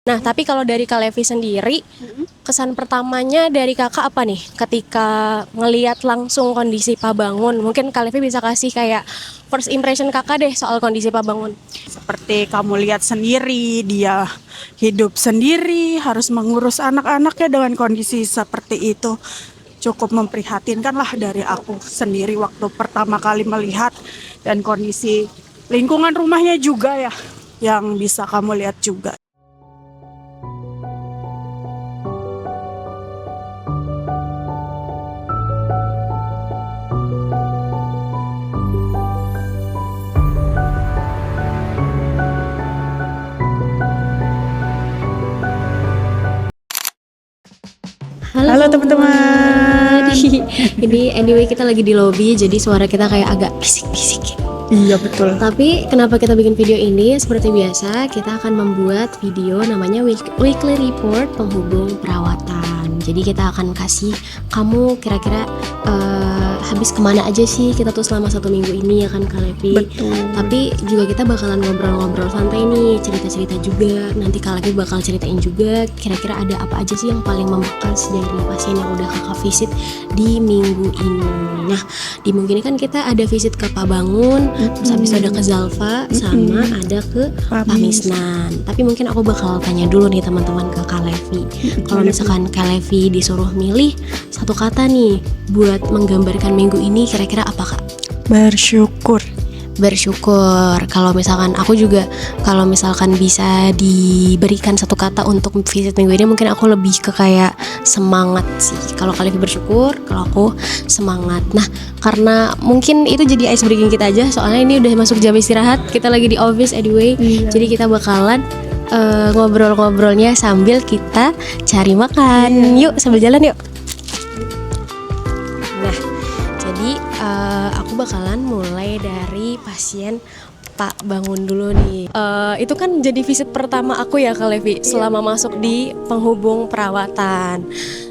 Nah, tapi kalau dari Kak Levi sendiri, kesan pertamanya dari Kakak apa nih ketika ngelihat langsung kondisi Pak Bangun? Mungkin Kak Levi bisa kasih kayak first impression Kakak deh soal kondisi Pak Bangun. Seperti kamu lihat sendiri, dia hidup sendiri, harus mengurus anak-anaknya dengan kondisi seperti itu. Cukup memprihatinkan lah dari aku sendiri waktu pertama kali melihat, dan kondisi lingkungan rumahnya juga ya, yang bisa kamu lihat juga. Halo teman-teman. Ini anyway kita lagi di lobby, jadi suara kita kayak agak bisik-bisik. Iya betul. Tapi kenapa kita bikin video ini? Seperti biasa, kita akan membuat video namanya Weekly Report Penghubung Perawatan. Jadi kita akan kasih kamu kira-kira habis kemana aja sih kita tuh selama 1 minggu ini, ya kan Kak Levi? Betul. Tapi juga kita bakalan ngobrol-ngobrol santai nih, cerita-cerita juga. Nanti Kak Levi bakal ceritain juga kira-kira ada apa aja sih yang paling membekas dari pasien yang udah Kakak visit di minggu ini. Nah, di minggu ini kan kita ada visit ke Pak Bangun, terus habis itu ada ke Zalfa, sama ada ke Pak Misnan. Tapi mungkin aku bakal tanya dulu nih teman-teman ke Kak Levi. Kalau misalkan Kak Levi disuruh milih satu kata nih buat menggambarkan minggu ini, kira-kira apa Kak? Bersyukur. Bersyukur. Kalau misalkan aku juga, kalau misalkan bisa diberikan satu kata untuk visit minggu ini, mungkin aku lebih ke kayak semangat sih. Kalau kalian bersyukur, kalau aku semangat. Nah, karena mungkin itu jadi ice breaking kita aja, soalnya ini udah masuk jam istirahat, kita lagi di office anyway. Jadi kita bakalan ngobrol-ngobrolnya sambil kita cari makan. Yuk, sambil jalan yuk. Nah, jadi aku bakalan mulai dari pasien Pak Bangun dulu nih. Itu kan jadi visit pertama aku ya Kak Levi selama masuk di penghubung perawatan.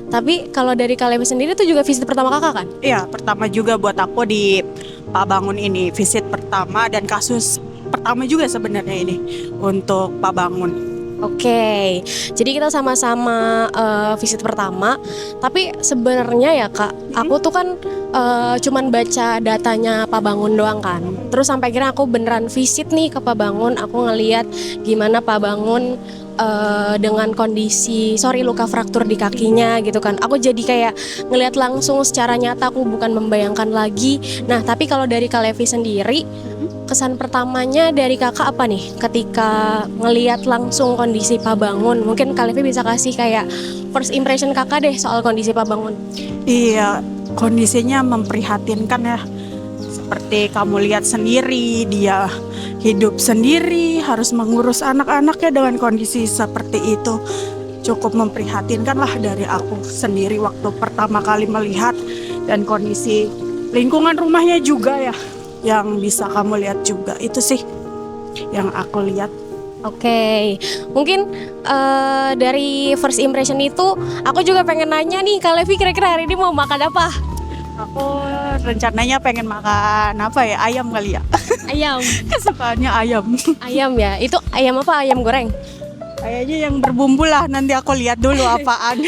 Tapi kalau dari Kak Levi sendiri itu juga visit pertama Kakak kan? Iya, pertama juga buat aku di Pak Bangun ini, visit pertama dan kasus pertama juga sebenarnya ini untuk Pak Bangun. Oke, jadi kita sama-sama visit pertama. Tapi sebenarnya ya Kak, aku tuh kan cuman baca datanya Pak Bangun doang kan. Terus sampai akhirnya aku beneran visit nih ke Pak Bangun. Aku ngeliat gimana Pak Bangun dengan kondisi luka fraktur di kakinya gitu kan. Aku jadi kayak ngeliat langsung secara nyata, aku bukan membayangkan lagi. Nah, tapi kalau dari Kak Levi sendiri, kesan pertamanya dari Kakak apa nih ketika ngeliat langsung kondisi Pak Bangun? Mungkin Kak Levi bisa kasih kayak first impression Kakak deh soal kondisi Pak Bangun. Iya, kondisinya memprihatinkan ya. Seperti kamu lihat sendiri, dia hidup sendiri, harus mengurus anak-anaknya dengan kondisi seperti itu. Cukup memprihatinkan lah dari aku sendiri waktu pertama kali melihat, dan kondisi lingkungan rumahnya juga ya, yang bisa kamu lihat juga. Itu sih yang aku lihat. Oke, mungkin dari first impression itu aku juga pengen nanya nih Kak Levi, kira-kira hari ini mau makan apa? Aku rencananya pengen makan apa ya, ayam kali ya. Ayam. Kesukaannya ayam. Ayam ya, itu ayam apa? Ayam goreng? Kayaknya yang berbumbu lah, nanti aku lihat dulu apaan.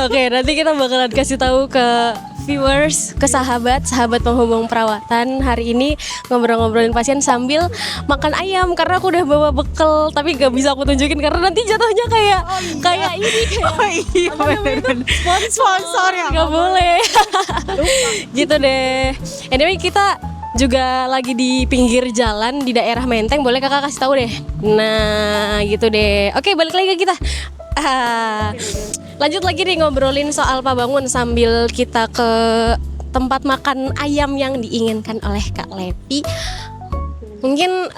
Oke, nanti kita bakalan kasih tahu ke viewers, ke sahabat penghubung perawatan. Hari ini ngobrol-ngobrolin pasien sambil makan ayam, karena aku udah bawa bekal, tapi gak bisa aku tunjukin karena nanti jatuhnya kayak ini kayak Oh iya, apa namanya itu? sponsor ya. Gak boleh. Gitu deh. Anyway, kita juga lagi di pinggir jalan di daerah Menteng. Boleh Kakak kasih tahu deh. Nah, gitu deh. Oke, balik lagi ke kita. Lanjut lagi nih ngobrolin soal Pak Bangun sambil kita ke tempat makan ayam yang diinginkan oleh Kak Levi. Mungkin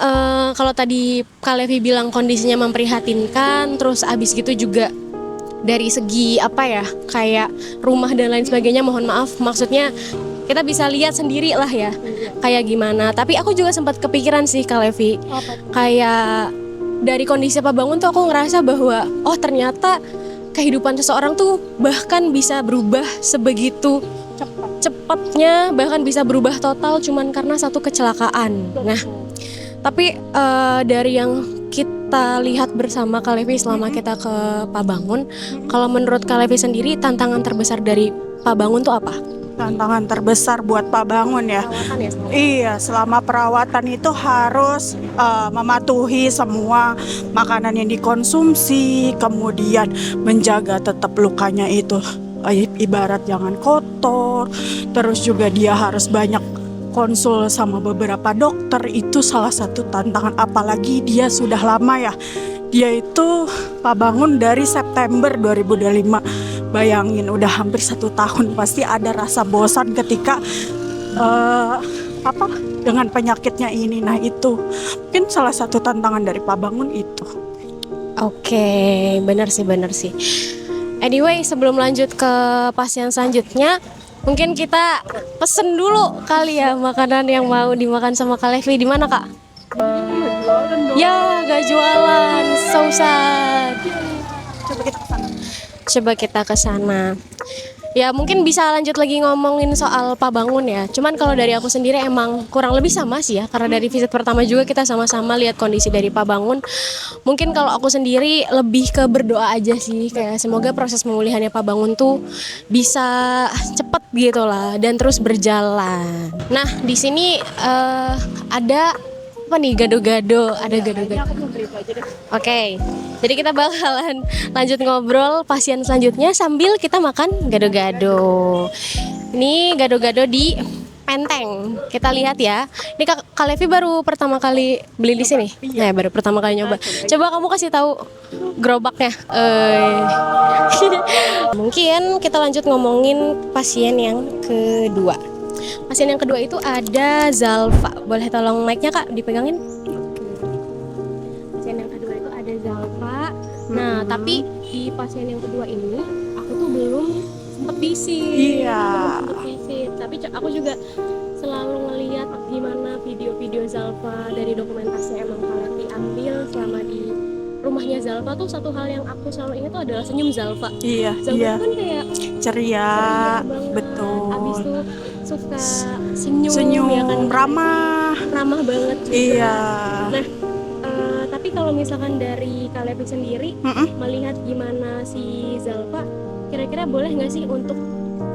kalau tadi Kak Levi bilang kondisinya memprihatinkan, terus abis gitu juga dari segi apa ya, kayak rumah dan lain sebagainya, mohon maaf, maksudnya kita bisa lihat sendiri lah ya kayak gimana. Tapi aku juga sempat kepikiran sih Kak Levi, kayak dari kondisi Pak Bangun tuh aku ngerasa bahwa oh ternyata kehidupan seseorang tuh bahkan bisa berubah sebegitu cepatnya, bahkan bisa berubah total cuman karena satu kecelakaan. Nah, tapi dari yang kita lihat bersama Kak Levi selama kita ke Pabangun, kalau menurut Kak Levi sendiri tantangan terbesar dari Pabangun tuh apa? Tantangan terbesar buat Pak Bangun ya. Perawatan ya sebenarnya. Iya, selama perawatan itu harus mematuhi semua makanan yang dikonsumsi, kemudian menjaga tetap lukanya itu ibarat jangan kotor. Terus juga dia harus banyak konsul sama beberapa dokter, itu salah satu tantangan, apalagi dia sudah lama ya. Dia itu Pak Bangun dari September 2025. Bayangin udah hampir 1 tahun, pasti ada rasa bosan ketika dengan penyakitnya ini. Nah itu mungkin salah satu tantangan dari Pak Bangun itu. Oke, benar sih. Anyway, sebelum lanjut ke pasien selanjutnya, mungkin kita pesen dulu kali ya makanan yang mau dimakan sama Kak Levi. Di mana, Kak? Ya, gak jualan, so sad. Coba kita ke sana. Ya mungkin bisa lanjut lagi ngomongin soal Pak Bangun ya. Cuman kalau dari aku sendiri emang kurang lebih sama sih ya. Karena dari visit pertama juga kita sama-sama lihat kondisi dari Pak Bangun. Mungkin kalau aku sendiri lebih ke berdoa aja sih. Kayak semoga proses pemulihannya Pak Bangun tuh bisa cepet gitu lah dan terus berjalan. Nah di sini ada apa nih, gado-gado, ada gado-gado. Oke, jadi kita bakalan lanjut ngobrol pasien selanjutnya sambil kita makan gado-gado. Ini gado-gado di Penteng. Kita lihat ya. Ini Kak Levi baru pertama kali beli di sini. Nah, baru pertama kali nyoba. Coba kamu kasih tahu gerobaknya. Mungkin kita lanjut ngomongin pasien yang kedua. Pasien yang kedua itu ada Zalfa. Boleh tolong mic-nya Kak dipegangin? Pasien yang kedua itu ada Zalfa. Nah, tapi di pasien yang kedua ini aku tuh belum sempet visit. Iya. Tapi aku juga selalu ngelihat gimana video-video Zalfa dari dokumentasi emang kalian diambil selama di rumahnya Zalfa tuh. Satu hal yang aku selalu ingat tuh adalah senyum Zalfa. Iya, Zalfa iya. kan kayak Ceria, banget. betul. Abis itu suka senyum ya kan, ramah. ramah banget juga. Iya. Nah, tapi kalau misalkan dari Kak Levi sendiri melihat gimana si Zalfa, kira-kira boleh nggak sih untuk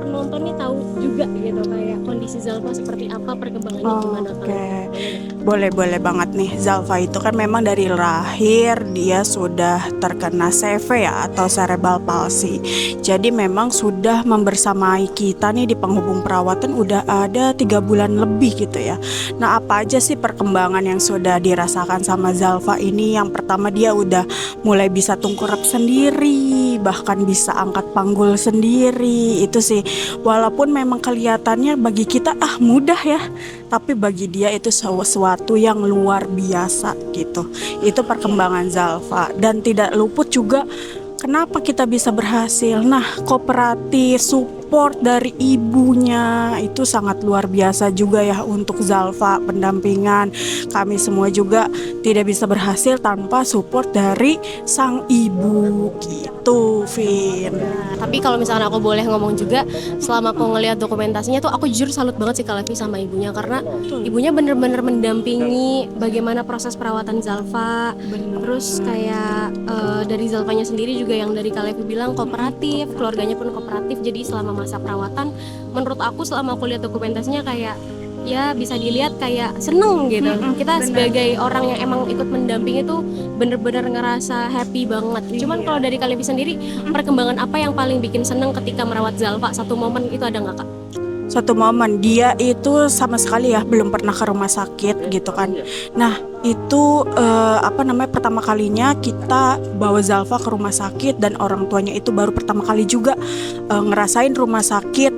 penonton nih tahu juga gitu kayak kondisi Zalfa seperti apa, perkembangannya gimana Kak Levi? Boleh banget nih. Zalfa itu kan memang dari lahir dia sudah terkena CV ya, atau cerebral palsy. Jadi memang sudah membersamai kita nih di penghubung perawatan udah ada 3 bulan lebih gitu ya. Nah apa aja sih perkembangan yang sudah dirasakan sama Zalfa ini? Yang pertama dia udah mulai bisa tungkurap sendiri, bahkan bisa angkat panggul sendiri. Itu sih walaupun memang kelihatannya bagi kita mudah ya, tapi bagi dia itu sesuatu yang luar biasa gitu. Itu perkembangan Zalfa. Dan tidak luput juga kenapa kita bisa berhasil. Nah, kooperatif, support dari ibunya itu sangat luar biasa juga ya untuk Zalfa. Pendampingan kami semua juga tidak bisa berhasil tanpa support dari sang ibu gitu, Vin. Tapi kalau misalkan aku boleh ngomong juga, selama aku ngelihat dokumentasinya tuh aku jujur salut banget sih Kak Levi sama ibunya, karena ibunya bener-bener mendampingi bagaimana proses perawatan Zalfa. Terus kayak dari Zalfanya sendiri juga yang dari Kak Levi bilang kooperatif, keluarganya pun kooperatif. Jadi selama masa perawatan menurut aku, selama aku lihat dokumentasinya kayak ya bisa dilihat kayak seneng gitu. Kita sebagai orang yang emang ikut mendampingi tuh bener-bener ngerasa happy banget. Cuman kalau dari Kak Levi sendiri, perkembangan apa yang paling bikin seneng ketika merawat Zalfa? Satu momen itu ada nggak Kak? Satu momen dia itu sama sekali ya belum pernah ke rumah sakit gitu kan. Nah itu pertama kalinya kita bawa Zalfa ke rumah sakit, dan orang tuanya itu baru pertama kali juga ngerasain rumah sakit,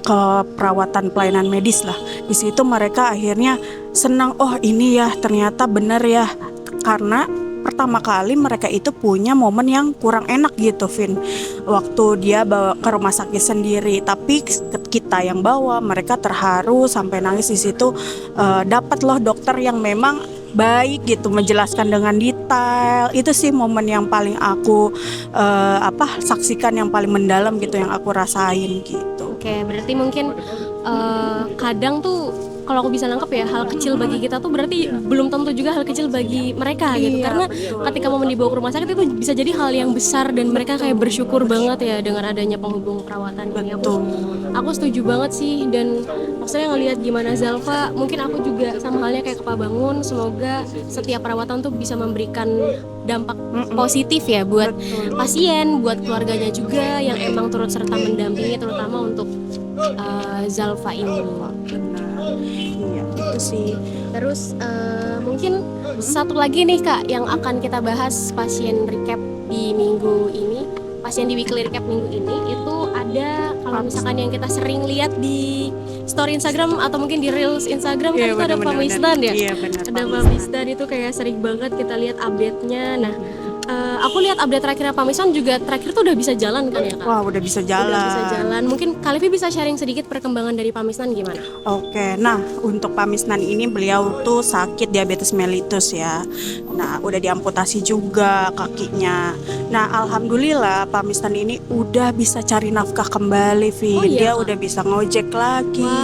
ke perawatan pelayanan medis lah. Di situ mereka akhirnya senang, oh ini ya ternyata bener ya, karena pertama kali mereka itu punya momen yang kurang enak gitu, Vin, waktu dia bawa ke rumah sakit sendiri. Tapi kita yang bawa, mereka terharu sampai nangis di situ. Dapat loh dokter yang memang baik gitu, menjelaskan dengan detail. Itu sih momen yang paling aku saksikan, yang paling mendalam gitu, yang aku rasain gitu. Oke, berarti mungkin kadang tuh kalau aku bisa nangkep ya, hal kecil bagi kita tuh berarti belum tentu juga hal kecil bagi mereka gitu. Iya, Karena betul. ketika momen dibawa ke rumah sakit itu bisa jadi hal yang besar dan mereka kayak bersyukur banget ya dengan adanya penghubung perawatan ini. Aku setuju banget sih, dan maksudnya ngelihat gimana Zalfa, mungkin aku juga sama halnya kayak Pak Bangun, semoga setiap perawatan tuh bisa memberikan dampak positif ya buat pasien, buat keluarganya juga yang emang turut serta mendampingi, terutama untuk Zalfa ini. Iya, itu sih. Terus mungkin satu lagi nih Kak yang akan kita bahas pasien recap di minggu ini, pasien di weekly recap minggu ini itu ada, kalau misalkan yang kita sering lihat di story Instagram atau mungkin di reels Instagram kan itu ada Pamisdan ya. Iya, benar. Ada Pamisdan itu kayak sering banget kita lihat update-nya. Nah, aku lihat update terakhirnya Pamisdan juga terakhir tuh udah bisa jalan kan ya Kak? Wah, udah bisa jalan. Udah bisa jalan. Mungkin Kak Levi bisa sharing sedikit perkembangan dari Pamisdan gimana? Oke, nah untuk Pamisnan ini beliau tuh sakit diabetes mellitus ya. Nah, udah diamputasi juga kakinya. Nah, alhamdulillah Pamisnan ini udah bisa cari nafkah kembali, Vi. Oh, iya, Dia Kak? udah bisa ngojek lagi. Wah.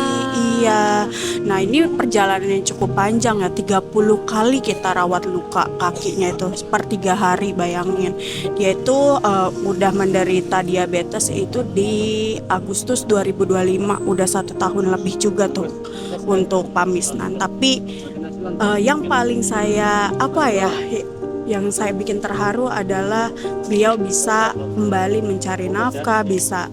Iya. Nah, ini perjalanannya cukup panjang ya. 30 kali kita rawat luka kakinya itu per 3 hari, bayangin. Dia itu udah menderita diabetes itu di Agustus 2025, udah 1 tahun lebih juga tuh untuk Pamisnan. Tapi yang paling saya yang saya bikin terharu adalah beliau bisa kembali mencari nafkah, bisa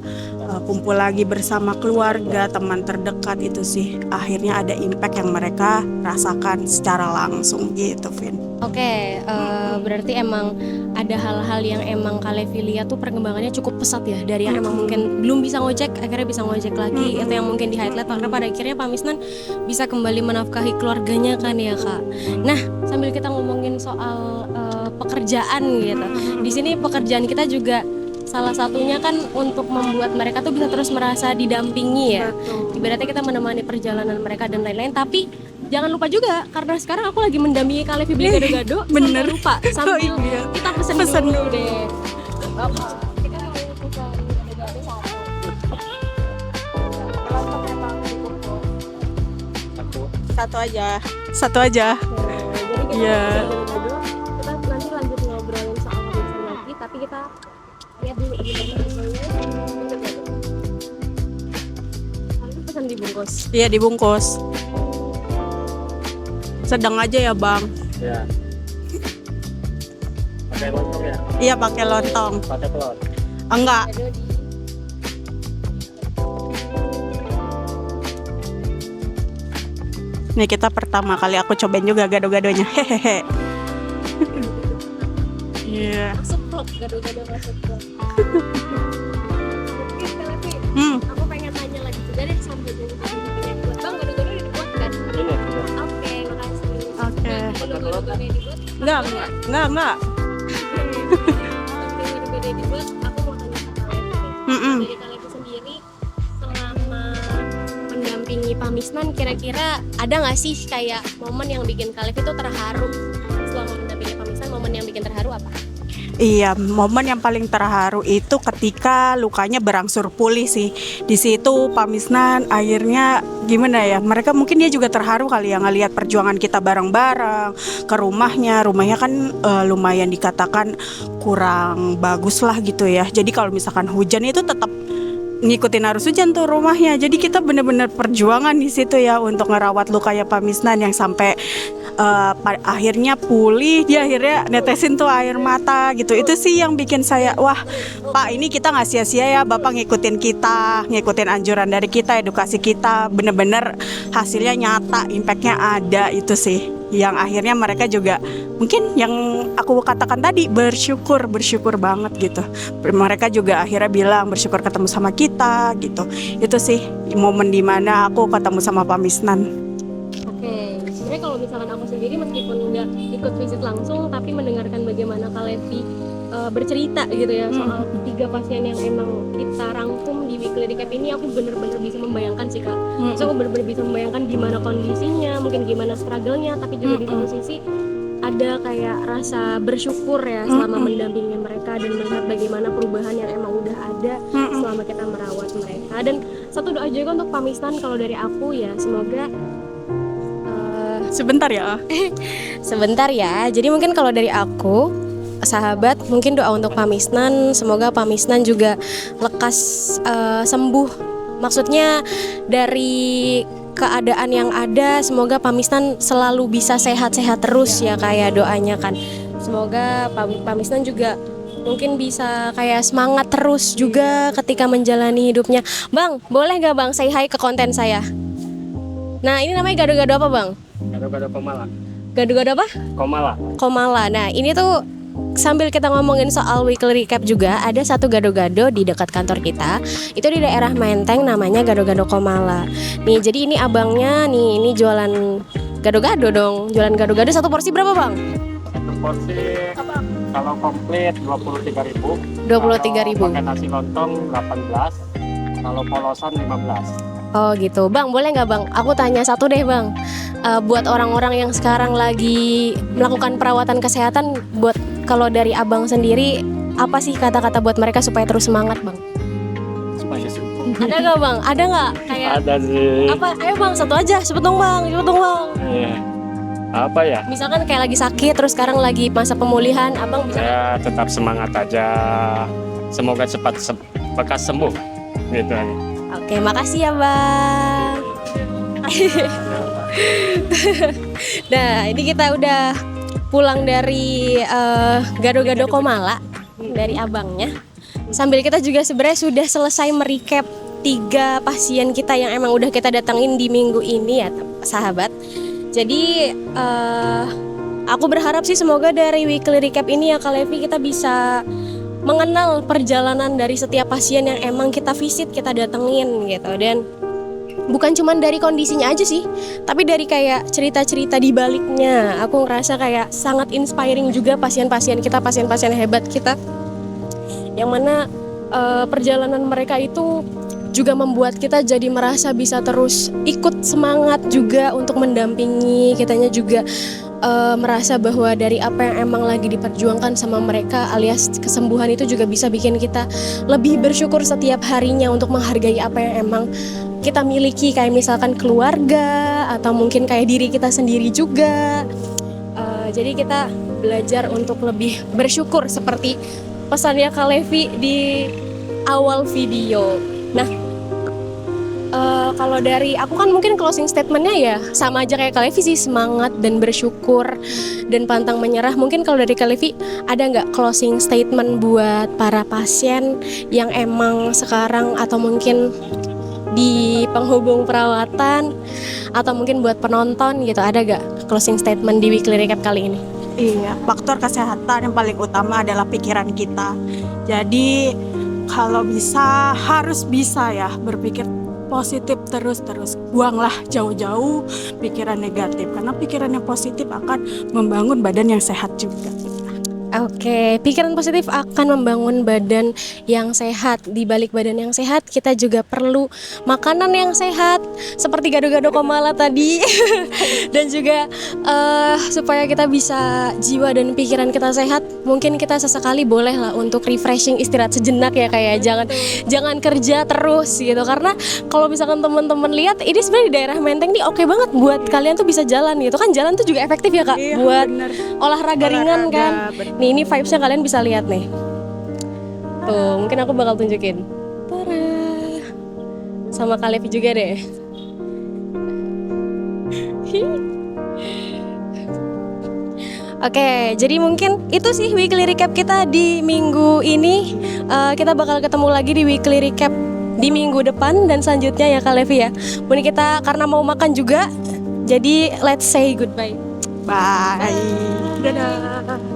kumpul lagi bersama keluarga, teman terdekat. Itu sih akhirnya ada impact yang mereka rasakan secara langsung gitu, Vin. Oke, berarti emang ada hal-hal yang emang Kak Levi lihat tuh perkembangannya cukup pesat ya, dari yang emang mungkin belum bisa ngojek akhirnya bisa ngojek lagi, itu yang mungkin di highlight karena pada akhirnya Pamisnan bisa kembali menafkahi keluarganya kan ya Kak. Nah, sambil kita ngomongin soal pekerjaan gitu, di sini pekerjaan kita juga salah satunya kan untuk membuat mereka tuh bisa terus merasa didampingi ya. Ibaratnya kita menemani perjalanan mereka dan lain-lain, tapi jangan lupa juga karena sekarang aku lagi mendampingi Kak Levi beli gado-gado. Bener. Sampai lupa sambil Iya. kita pesen dulu deh. Kita mau pesen gado-gado Satu aja. Satu aja. Jadi kita Iya. pesen gado-gado, kita nanti lanjut ngobrolin soal pemeriksaan lagi, tapi kita lihat dulu gimana hasilnya. Kalian pesan dibungkus. Iya, dibungkus. Sedang aja ya, Bang. Ya. Pakai lontong ya? Iya, pakai lontong. Pakai telur. Enggak. Gado di Nih kita pertama kali aku cobain juga gado-gadonya. Hehehe. Iya. masuk vlog, gado-gado masuk vlog. Oke, Kak Levi, aku pengen tanya lagi juga deh sambil nunggu kamu bikinnya dibuat. Bang, gado-gado udah dibuat kan? Ini. Oke, makasih. Oke. Nunggu gado-gado dibuat. Enggak. Sambil gado-gado dibuat, aku mau tanya ke Kak Levi nih. Dari Kak Levi sendiri, selama mendampingi Pamisnan, kira-kira ada nggak sih kayak momen yang bikin Kak Levi tuh terharu selama mendampingi Pamisnan? Momen yang bikin terharu apa? Iya, momen yang paling terharu itu ketika lukanya berangsur pulih sih. Di situ Pamisnan akhirnya gimana ya? Mereka mungkin dia juga terharu kali ya ngelihat perjuangan kita bareng-bareng ke rumahnya. Rumahnya kan lumayan dikatakan kurang bagus lah gitu ya. Jadi kalau misalkan hujan itu tetap ngikutin arus hujan tuh rumahnya. Jadi kita bener-bener perjuangan di situ ya untuk ngerawat lukanya Pamisnan yang sampai akhirnya pulih. Dia akhirnya netesin tuh air mata gitu. Itu sih yang bikin saya, wah Pak, ini kita nggak sia-sia ya, Bapak ngikutin kita, ngikutin anjuran dari kita, edukasi kita. Bener-bener hasilnya nyata, impactnya ada. Itu sih yang akhirnya mereka juga mungkin yang aku katakan tadi bersyukur banget gitu. Mereka juga akhirnya bilang bersyukur ketemu sama kita gitu. Itu sih momen dimana aku ketemu sama Pamisnan. Oke, sebenarnya kalau misalkan aku sendiri meskipun nggak ikut visit langsung, tapi mendengarkan bagaimana Kak Levi bercerita gitu ya soal 3 pasien yang emang kita rangkum di weekly recap ini, aku bener-bener bisa membayangkan sih Kak. So aku bener-bener bisa membayangkan gimana kondisinya, mungkin gimana struggle-nya, tapi juga di satu sisi ada kayak rasa bersyukur ya selama mendampingi mereka dan melihat bagaimana perubahan yang emang udah ada selama kita merawat mereka. Dan satu doa juga untuk Pamisnan kalau dari aku ya, semoga Sebentar ya. Sebentar ya. Jadi mungkin kalau dari aku, sahabat, mungkin doa untuk Pamisnan, semoga Pamisnan juga lekas sembuh. Maksudnya dari keadaan yang ada, semoga Pamisnan selalu bisa sehat-sehat terus ya kayak doanya kan. Semoga Pamisnan juga mungkin bisa kayak semangat terus juga ketika menjalani hidupnya. Bang, boleh gak Bang say hi ke konten saya? Nah, ini namanya gado-gado apa Bang? Gado-gado Komala. Gado-gado apa? Komala. Komala. Nah, ini tuh sambil kita ngomongin soal weekly recap juga, ada satu gado-gado di dekat kantor kita. Itu di daerah Menteng, namanya gado-gado Komala. Nih, jadi ini abangnya nih, ini jualan gado-gado dong. Jualan gado-gado, satu porsi berapa Bang? Satu porsi kalau komplit 23.000. 23.000. Kalau pakai nasi lontong 18. Kalau polosan 15. Oh gitu, Bang, boleh nggak Bang? Aku tanya satu deh Bang. Buat orang-orang yang sekarang lagi melakukan perawatan kesehatan, buat kalau dari Abang sendiri, apa sih kata-kata buat mereka supaya terus semangat Bang? Supaya sembuh. Ada nggak Bang? Ada nggak? Kayak Ada sih. apa? Ayo Bang, satu aja, cepet dong Bang, cepet dong Bang. Iya. Apa ya? Misalkan kayak lagi sakit, terus sekarang lagi masa pemulihan, Abang bisa. Ya tetap semangat aja. Semoga cepat bekas sembuh. Gitu aja. Oke, makasih ya Bang. Nah, ini kita udah pulang dari gado-gado Komala dari abangnya. Sambil kita juga sebenarnya sudah selesai merecap 3 pasien kita yang emang udah kita datangin di minggu ini ya sahabat. Jadi aku berharap sih semoga dari weekly recap ini ya Kak Levi kita bisa mengenal perjalanan dari setiap pasien yang emang kita visit, kita datengin gitu. Dan bukan cuma dari kondisinya aja sih, tapi dari kayak cerita-cerita di baliknya. Aku ngerasa kayak sangat inspiring juga pasien-pasien kita, pasien-pasien hebat kita, yang mana perjalanan mereka itu juga membuat kita jadi merasa bisa terus ikut semangat juga untuk mendampingi. Kitanya juga merasa bahwa dari apa yang emang lagi diperjuangkan sama mereka alias kesembuhan itu juga bisa bikin kita lebih bersyukur setiap harinya untuk menghargai apa yang emang kita miliki, kayak misalkan keluarga atau mungkin kayak diri kita sendiri juga. Jadi kita belajar untuk lebih bersyukur seperti pesannya Kak Levi di awal video. Nah, kalau dari aku kan mungkin closing statementnya ya sama aja kayak Kak Levi sih, semangat dan bersyukur dan pantang menyerah. Mungkin kalau dari Kak Levi ada nggak closing statement buat para pasien yang emang sekarang atau mungkin di penghubung perawatan atau mungkin buat penonton gitu, ada gak closing statement di weekly recap kali ini? Iya, faktor kesehatan yang paling utama adalah pikiran kita. Jadi kalau bisa harus bisa ya berpikir positif terus. Buanglah jauh-jauh pikiran negatif, karena pikiran yang positif akan membangun badan yang sehat juga. Oke, pikiran positif akan membangun badan yang sehat. Di balik badan yang sehat, kita juga perlu makanan yang sehat seperti gado-gado Komala tadi. Dan juga supaya kita bisa jiwa dan pikiran kita sehat, mungkin kita sesekali boleh lah untuk refreshing, istirahat sejenak ya, kayak jangan kerja terus gitu. Karena kalau misalkan teman-teman lihat, ini sebenarnya di daerah Menteng nih oke banget buat kalian tuh bisa jalan gitu kan. Jalan tuh juga efektif ya Kak, Iya, buat bener. olahraga ringan kan. Bener. Nih, ini vibes-nya kalian bisa lihat nih. Tuh, mungkin aku bakal tunjukin. Tara. Sama Kak Levi juga deh. Oke, jadi mungkin itu sih weekly recap kita di minggu ini. Kita bakal ketemu lagi di weekly recap di minggu depan dan selanjutnya ya Kak Levi ya. Mungkin kita karena mau makan juga, jadi let's say goodbye. Bye. Dadah.